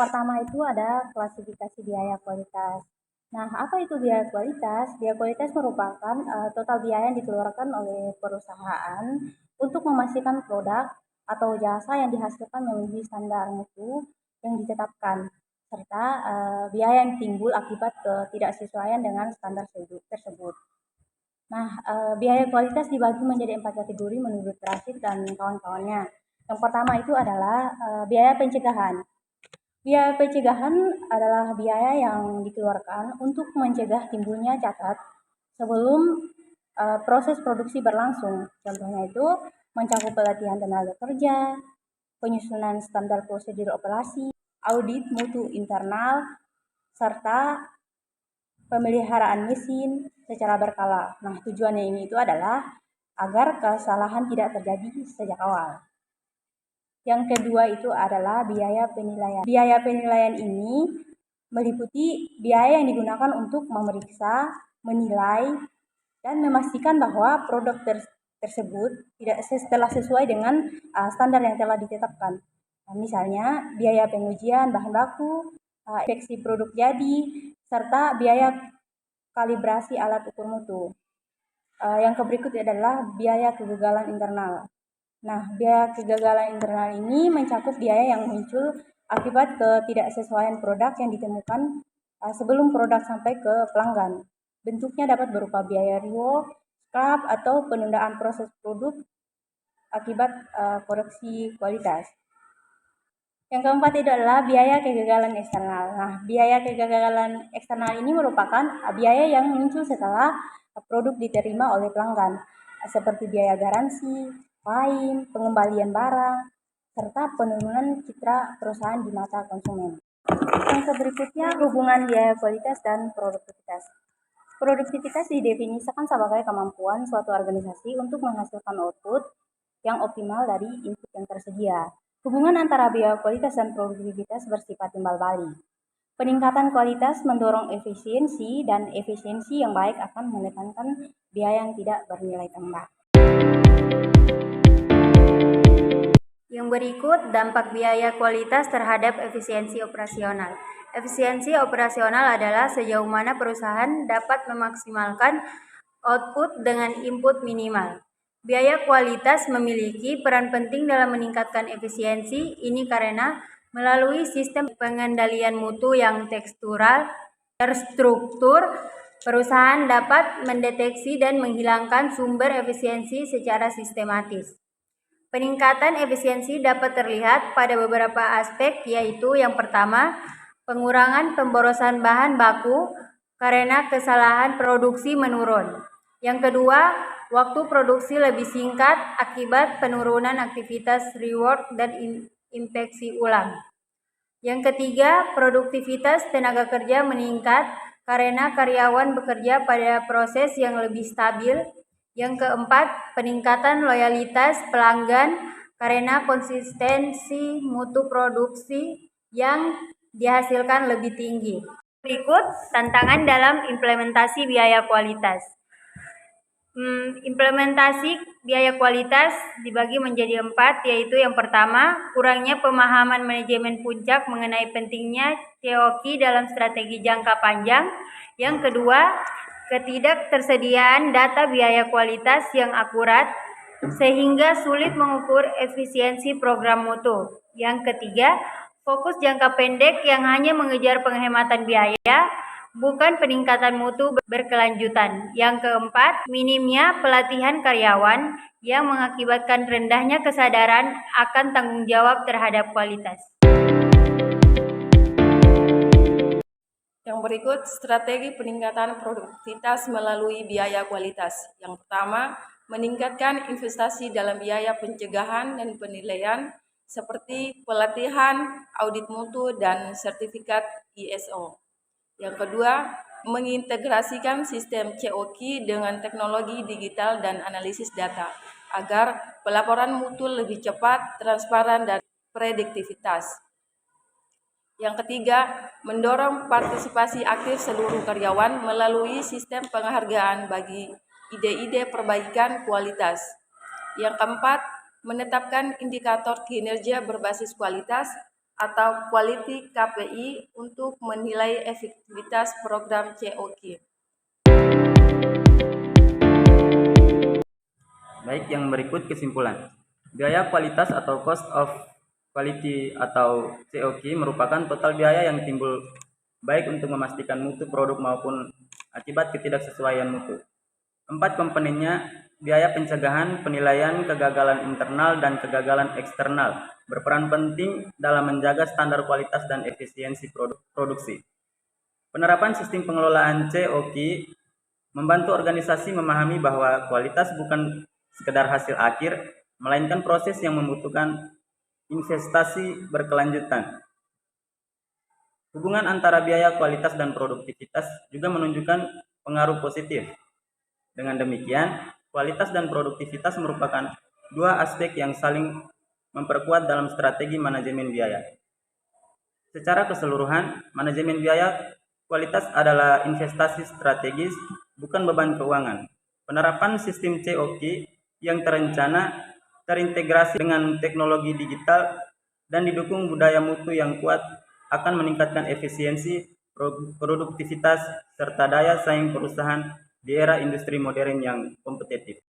pertama itu ada klasifikasi biaya kualitas. Nah, apa itu biaya kualitas? Biaya kualitas merupakan total biaya yang dikeluarkan oleh perusahaan untuk memastikan produk atau jasa yang dihasilkan memenuhi standar mutu yang ditetapkan, serta biaya yang timbul akibat ketidaksesuaian dengan standar tersebut. Nah, biaya kualitas dibagi menjadi 4 kategori menurut Rashid dan kawan-kawannya. Yang pertama itu adalah biaya pencegahan. Biaya pencegahan adalah biaya yang dikeluarkan untuk mencegah timbulnya cacat sebelum proses produksi berlangsung. Contohnya itu mencakup pelatihan tenaga kerja, penyusunan standar prosedur operasi, audit mutu internal, serta pemeliharaan mesin secara berkala. Nah, tujuannya ini itu adalah agar kesalahan tidak terjadi sejak awal. Yang kedua itu adalah biaya penilaian. Biaya penilaian ini meliputi biaya yang digunakan untuk memeriksa, menilai, dan memastikan bahwa produk tersebut telah sesuai dengan standar yang telah ditetapkan. Nah, misalnya biaya pengujian bahan baku, inspeksi produk jadi, serta biaya kalibrasi alat ukur mutu. Yang berikut adalah biaya kegagalan internal. Nah, biaya kegagalan internal ini mencakup biaya yang muncul akibat ketidaksesuaian produk yang ditemukan sebelum produk sampai ke pelanggan. Bentuknya dapat berupa biaya rework, scrap, atau penundaan proses produk akibat koreksi kualitas. Yang keempat itu adalah biaya kegagalan eksternal. Nah, biaya kegagalan eksternal ini merupakan biaya yang muncul setelah produk diterima oleh pelanggan, seperti biaya garansi, klaim, pengembalian barang, serta penurunan citra perusahaan di mata konsumen. Yang berikutnya hubungan biaya kualitas dan produktivitas. Produktivitas didefinisikan sebagai kemampuan suatu organisasi untuk menghasilkan output yang optimal dari input yang tersedia. Hubungan antara biaya kualitas dan produktivitas bersifat timbal balik. Peningkatan kualitas mendorong efisiensi, dan efisiensi yang baik akan menekankan biaya yang tidak bernilai tambah. Yang berikut dampak biaya kualitas terhadap efisiensi operasional. Efisiensi operasional adalah sejauh mana perusahaan dapat memaksimalkan output dengan input minimal. Biaya kualitas memiliki peran penting dalam meningkatkan efisiensi ini karena melalui sistem pengendalian mutu yang tekstural, terstruktur, perusahaan dapat mendeteksi dan menghilangkan sumber efisiensi secara sistematis. Peningkatan efisiensi dapat terlihat pada beberapa aspek, yaitu yang pertama, pengurangan pemborosan bahan baku karena kesalahan produksi menurun. Yang kedua, waktu produksi lebih singkat akibat penurunan aktivitas rework dan inspeksi ulang. Yang ketiga, produktivitas tenaga kerja meningkat karena karyawan bekerja pada proses yang lebih stabil. Yang keempat, peningkatan loyalitas pelanggan karena konsistensi mutu produksi yang dihasilkan lebih tinggi. Berikut tantangan dalam implementasi biaya kualitas. Implementasi biaya kualitas dibagi menjadi 4, yaitu yang pertama, kurangnya pemahaman manajemen puncak mengenai pentingnya COQ dalam strategi jangka panjang. Yang kedua, ketidaktersediaan data biaya kualitas yang akurat sehingga sulit mengukur efisiensi program mutu. Yang ketiga, fokus jangka pendek yang hanya mengejar penghematan biaya, bukan peningkatan mutu berkelanjutan. Yang keempat, minimnya pelatihan karyawan yang mengakibatkan rendahnya kesadaran akan tanggung jawab terhadap kualitas. Yang berikut strategi peningkatan produktivitas melalui biaya kualitas. Yang pertama, meningkatkan investasi dalam biaya pencegahan dan penilaian seperti pelatihan, audit mutu, dan sertifikat ISO. Yang kedua, mengintegrasikan sistem COQ dengan teknologi digital dan analisis data agar pelaporan mutu lebih cepat, transparan, dan prediktivitas. Yang ketiga, mendorong partisipasi aktif seluruh karyawan melalui sistem penghargaan bagi ide-ide perbaikan kualitas. Yang keempat, menetapkan indikator kinerja berbasis kualitas atau Quality KPI untuk menilai efektivitas program COQ. Baik, yang berikut kesimpulan. Biaya kualitas atau cost of quality atau COQ merupakan total biaya yang timbul baik untuk memastikan mutu produk maupun akibat ketidaksesuaian mutu. 4 komponennya: biaya pencegahan, penilaian, kegagalan internal, dan kegagalan eksternal berperan penting dalam menjaga standar kualitas dan efisiensi produksi. Penerapan sistem pengelolaan COQ membantu organisasi memahami bahwa kualitas bukan sekedar hasil akhir, melainkan proses yang membutuhkan investasi berkelanjutan. Hubungan antara biaya, kualitas, dan produktivitas juga menunjukkan pengaruh positif. Dengan demikian, kualitas dan produktivitas merupakan dua aspek yang saling memperkuat dalam strategi manajemen biaya. Secara keseluruhan, manajemen biaya kualitas adalah investasi strategis, bukan beban keuangan. Penerapan sistem COQ yang terencana, terintegrasi dengan teknologi digital, dan didukung budaya mutu yang kuat akan meningkatkan efisiensi, produktivitas, serta daya saing perusahaan di era industri modern yang kompetitif.